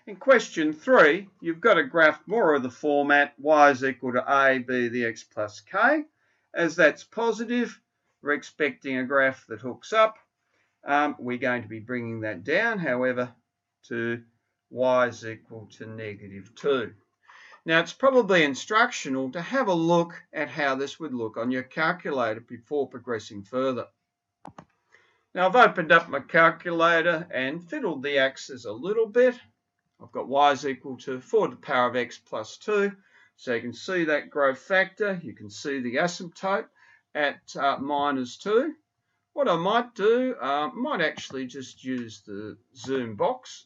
In question 3, you've got a graph more of the format y is equal to a, b, the x plus k. As that's positive, we're expecting a graph that hooks up. We're going to be bringing that down, however, to y is equal to -2. Now, it's probably instructional to have a look at how this would look on your calculator before progressing further. Now, I've opened up my calculator and fiddled the axes a little bit. I've got y is equal to 4 to the power of x plus 2. So you can see that growth factor. You can see the asymptote at -2. What I might do, might actually just use the zoom box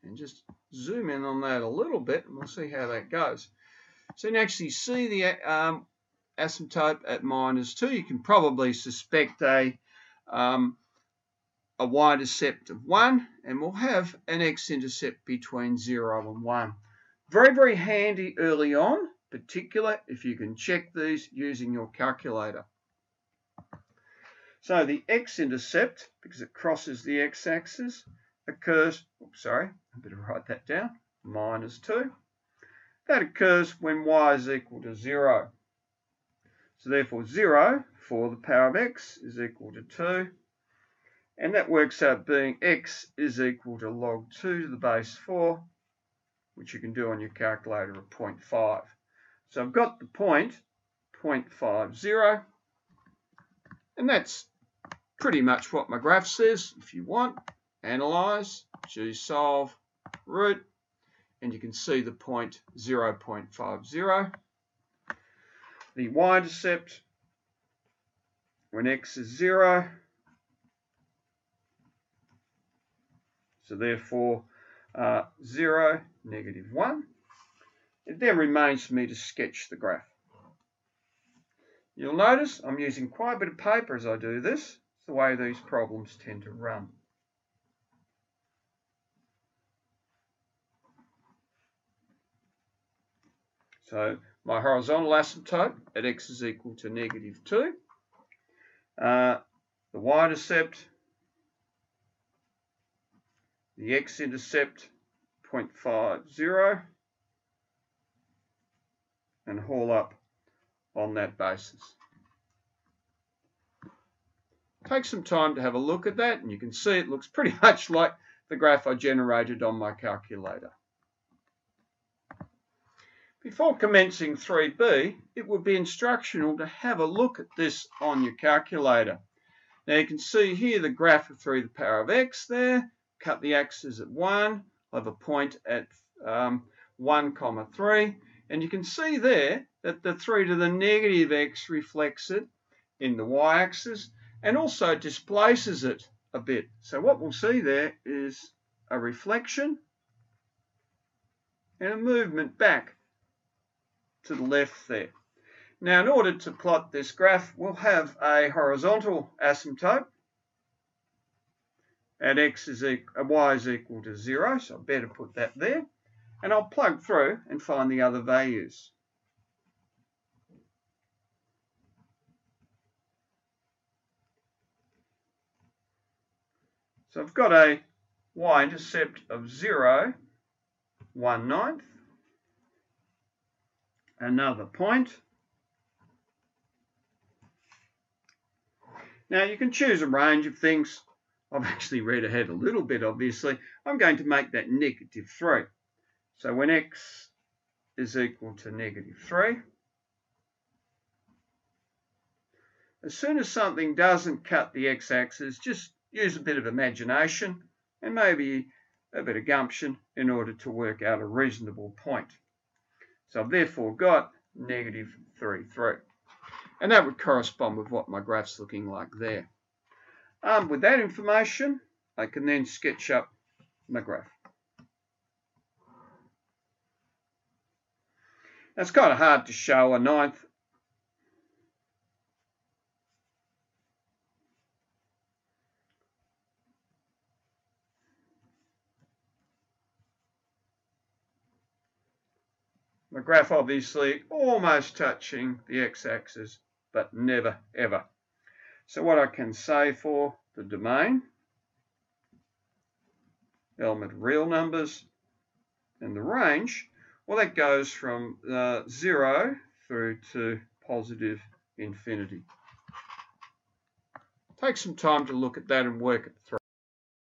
and just zoom in on that a little bit, and we'll see how that goes. So you can actually see the asymptote at -2. You can probably suspect a y-intercept of 1, and we'll have an x-intercept between 0 and 1. Very, very handy early on, particularly if you can check these using your calculator. So the x-intercept, because it crosses the x-axis, occurs, I better write that down, -2. That occurs when y is equal to 0. So therefore 0, 4 to the power of x, is equal to 2. And that works out being x is equal to log 2 to the base 4, which you can do on your calculator of 0.5. So I've got the point, 0.50, and that's pretty much what my graph says. If you want, analyze, choose solve, root, and you can see the point 0.50. The y-intercept when x is 0, so therefore 0, -1. It then remains for me to sketch the graph. You'll notice I'm using quite a bit of paper as I do this. It's the way these problems tend to run. So my horizontal asymptote at x is equal to -2. The y-intercept, the x-intercept 0.50, and haul up on that basis. Take some time to have a look at that, and you can see it looks pretty much like the graph I generated on my calculator. Before commencing 3B, it would be instructional to have a look at this on your calculator. Now you can see here the graph of 3 to the power of x there. Cut the axis at 1. I'll have a point at 1, 3. And you can see there that the 3 to the -x reflects it in the y-axis and also displaces it a bit. So what we'll see there is a reflection and a movement back to the left there. Now, in order to plot this graph, we'll have a horizontal asymptote at y is equal to 0, so I better put that there. And I'll plug through and find the other values. So I've got a y-intercept of 0, 1/9. Another point. Now you can choose a range of things. I've actually read ahead a little bit, obviously. I'm going to make that -3. So when x is equal to -3, as soon as something doesn't cut the x-axis, just use a bit of imagination and maybe a bit of gumption in order to work out a reasonable point. So I've therefore got -3,3. And that would correspond with what my graph's looking like there. With that information, I can then sketch up my graph. Now, it's kind of hard to show a 9th. My graph obviously almost touching the x-axis, but never ever. So what I can say for the domain, element real numbers, And the range, well, that goes from 0 through to positive infinity. Take some time to look at that and work it through.